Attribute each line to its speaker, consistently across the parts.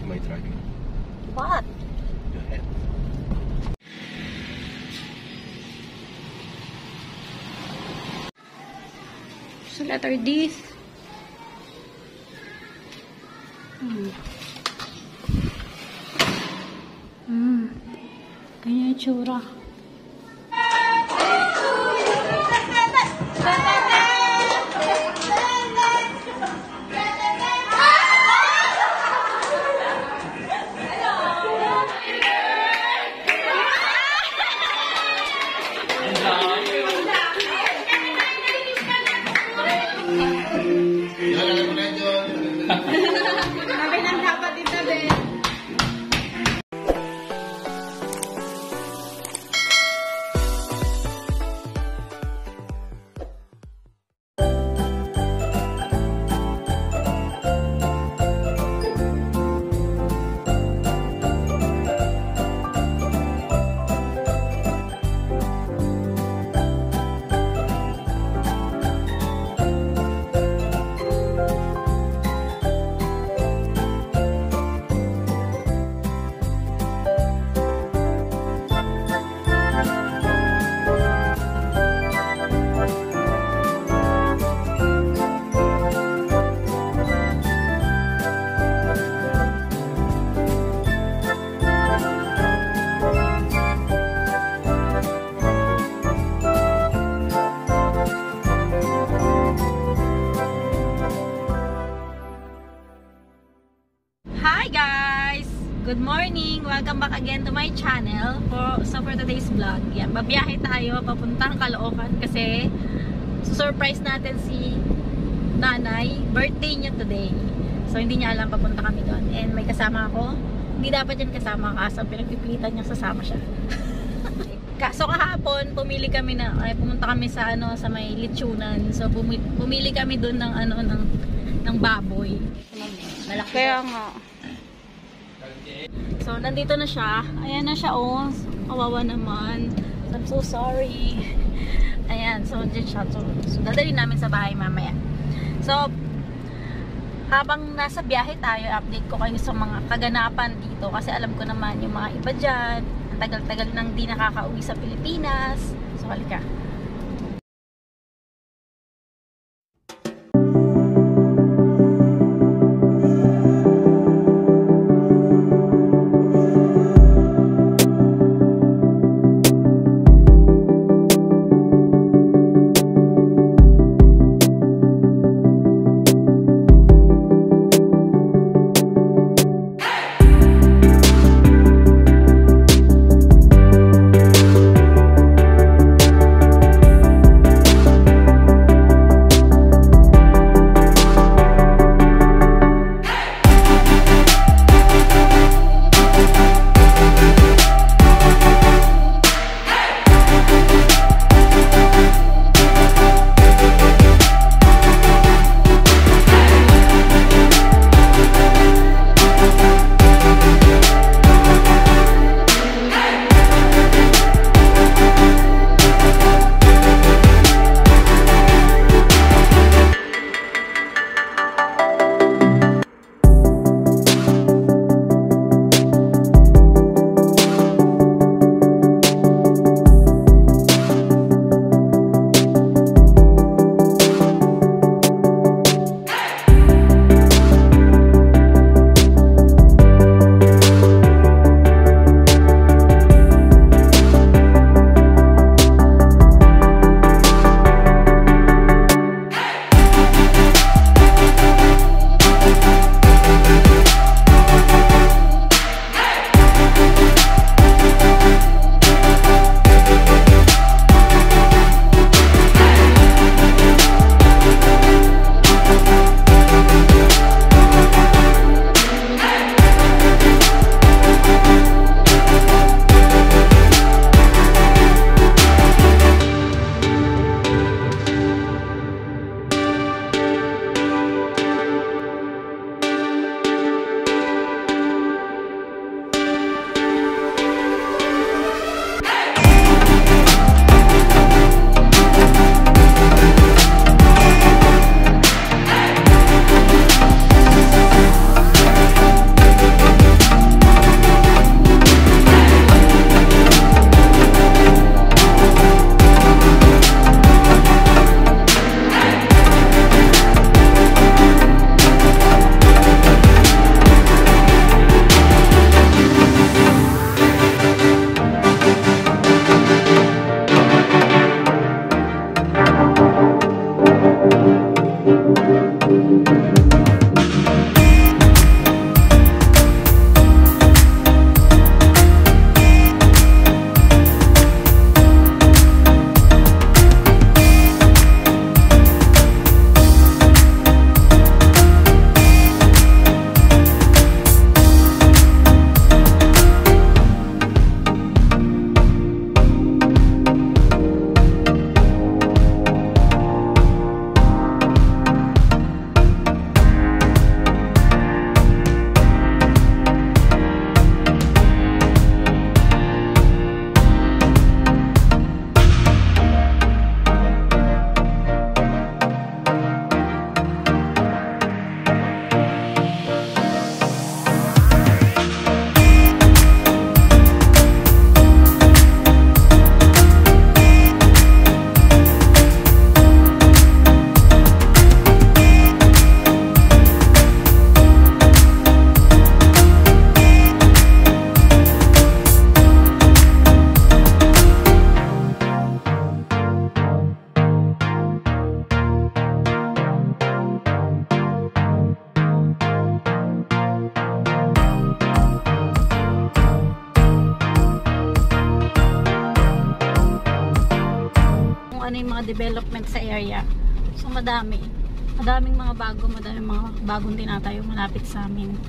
Speaker 1: my driving.
Speaker 2: What?
Speaker 1: Your head.
Speaker 2: So letter D. Ganyan yung tsura. Good morning! Welcome back again to my channel. So for today's vlog, yan, babiyahe tayo papuntang Caloocan kasi surprise natin si nanay. Birthday niya today. So hindi niya alam papunta kami doon. And may kasama ako. Hindi dapat yan kasama kaso pinagpipilitan niya sasama siya. So kahapon pumunta kami sa sa may lechonan. So pumili kami doon ng baboy. Malaki. Kaya nga. So, nandito na siya. Ayan na siya, oh. Kawawa naman. I'm so sorry. Ayan, so, dyan siya. So dadalhin namin sa bahay mamaya. So, habang nasa biyahe tayo, update ko kayo sa mga kaganapan dito. Kasi alam ko naman yung mga iba dyan. Ang tagal-tagal nang di nakakauwi sa Pilipinas. So, halika. mga development sa area. So madami. Madaming mga madaming mga bagong tinatayo malapit sa amin.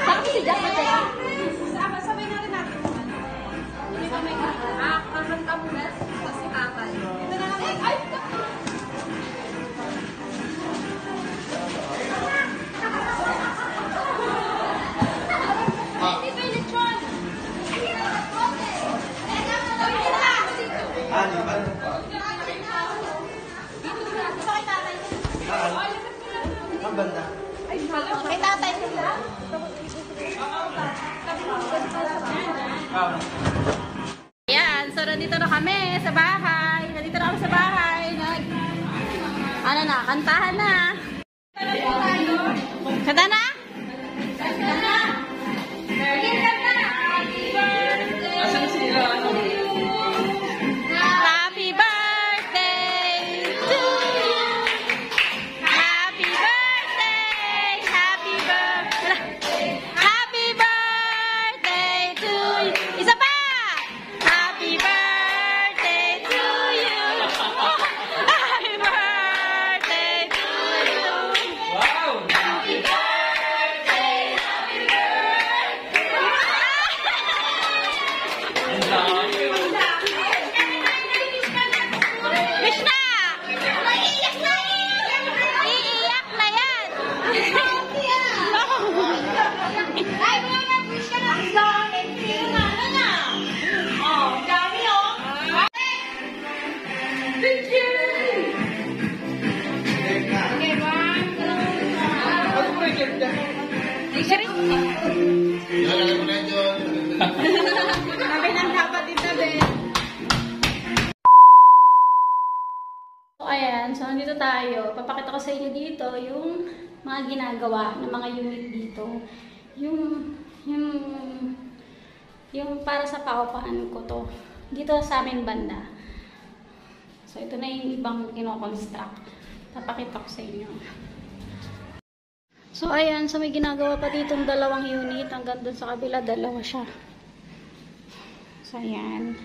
Speaker 1: Bakit si Jack natin? Sabay na rin natin. Hindi ba may kakanta muna si tatay. Ito na lang. Ay!
Speaker 3: Ang banda.
Speaker 1: Kay tatay sila.
Speaker 2: Ayan, so nandito na kami sa bahay. Nandito na kami sa bahay. Ano na, kantahan na. Kanta na? Kanta na? Happy birthday to you. Happy birthday. Happy birthday. Happy birthday to you. Isa pa. Happy birthday to you. Happy birthday to you.
Speaker 3: Wow!
Speaker 2: Happy birthday. Happy birthday.
Speaker 3: Ang dami.
Speaker 2: Krishna! Iiyak na! Iiyak na yan!
Speaker 1: Ay, wala na Krishna na. Ang dami. Ano na? Oh, ang dami oh. Thank you. Okay, one, two,
Speaker 3: Ano ba yung ganda?
Speaker 1: Sabi ng dapat dito din.
Speaker 2: So, ayan. So, nandito tayo. Papakita ko sa inyo dito yung mga ginagawa ng mga unit dito. Yung para sa paupahan ko to. Dito sa aming banda. So, ito na yung ibang kinoconstruct. Papakita ko sa inyo. So, ayan. So, may ginagawa pa ditong dalawang unit. Hanggang dun sa kabila, dalawa siya. So, ayan.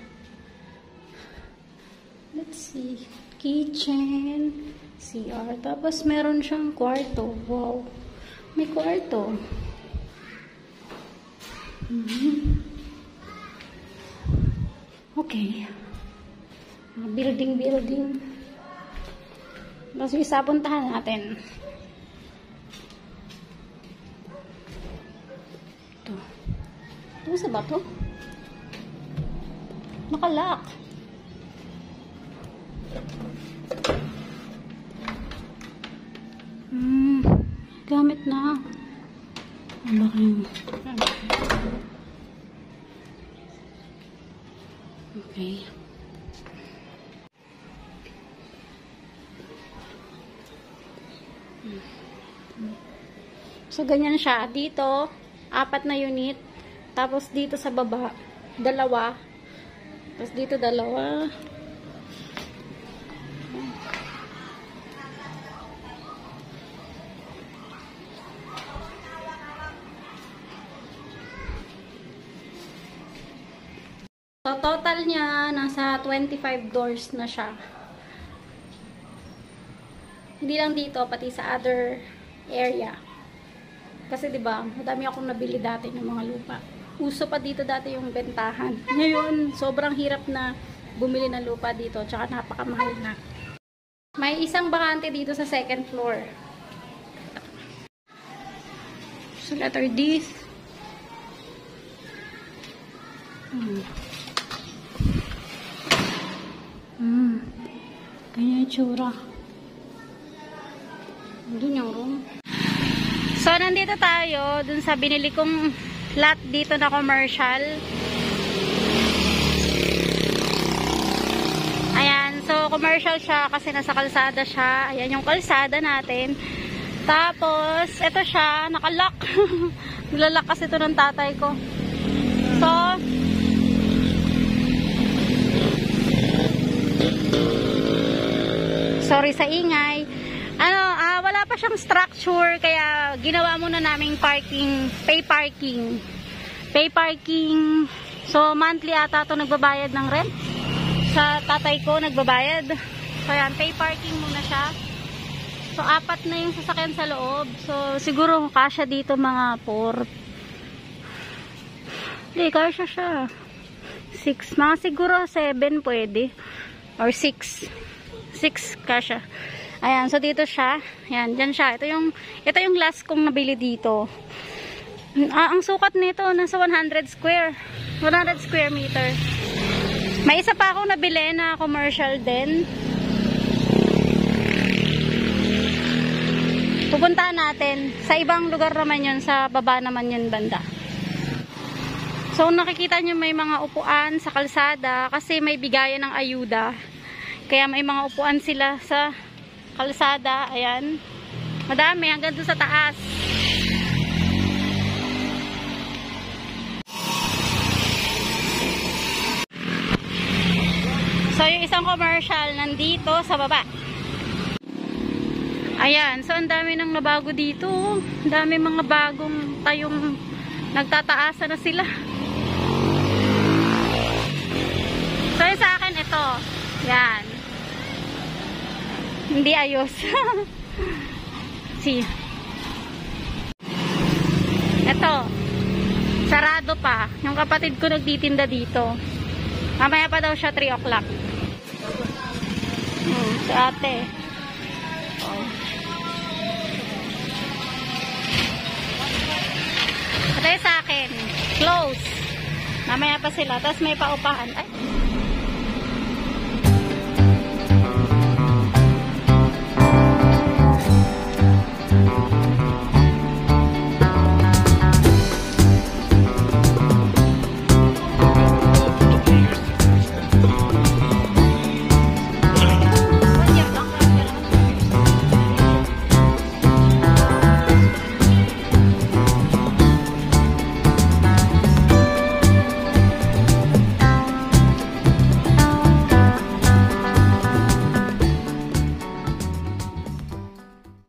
Speaker 2: Let's see. Kitchen, CR. Tapos, meron siyang kwarto. Wow. May kwarto. Okay. Building. Tapos, isa puntahan natin. Ito. Ito sa ba to? Nakalock. Gamit na. Ano ba kayo? Okay. So, ganyan siya. Dito, 4 na unit. Tapos, dito sa baba, 2. Tapos, dito 2. So, total niya, nasa 25 doors na siya. Hindi lang dito, pati sa other area. Kasi, diba, madami akong nabili dati ng mga lupa. Uso pa dito dati yung bentahan. Ngayon, sobrang hirap na bumili ng lupa dito, tsaka napakamahal na. May isang bakante dito sa 2nd floor. So, letter D. Ganyan yung tsura. Doon yung room. So, nandito tayo dun sa binili kong lot dito na commercial. Ayan. So, commercial siya kasi nasa kalsada siya. Ayan yung kalsada natin. Tapos, ito siya. Nakalock. Nilalak kasi ito ng tatay ko. So, sorry sa ingay. Wala pa siyang structure kaya ginawa muna naming parking, pay parking. Pay parking. So monthly ata ito nagbabayad ng rent. Sa tatay ko nagbabayad. So yan, pay parking muna siya. So 4 na yung sasakyan sa loob. So siguro kasya dito mga 4. Hindi, kasya siya. 6. Mga siguro 7 pwede. Or 6. 6 kasya. Ayan, so dito siya. Ayan, dyan siya. Ito yung last kong nabili dito. Ang sukat nito, nasa 100 square meter. May isa pa akong nabili na commercial din. Pupuntahan natin. Sa ibang lugar naman yun, sa baba naman yun banda. So, nakikita nyo may mga upuan sa kalsada kasi may bigayan ng ayuda. Kaya may mga upuan sila sa kalsada, ayan. Madami, hanggang doon sa taas. So, yung isang commercial nandito sa baba. Ayan, so ang dami nang nabago dito. Ang dami mga bagong tayong nagtataasa na sila. So, yung sa akin, ito. Yan. Hindi ayos. See. Ito. Sarado pa. Yung kapatid ko nagtitinda dito. Mamaya pa daw siya 3 o'clock. Si ate. Oh. Ito yung sa akin. Close. Mamaya pa sila. Tapos may paupahan. Ay.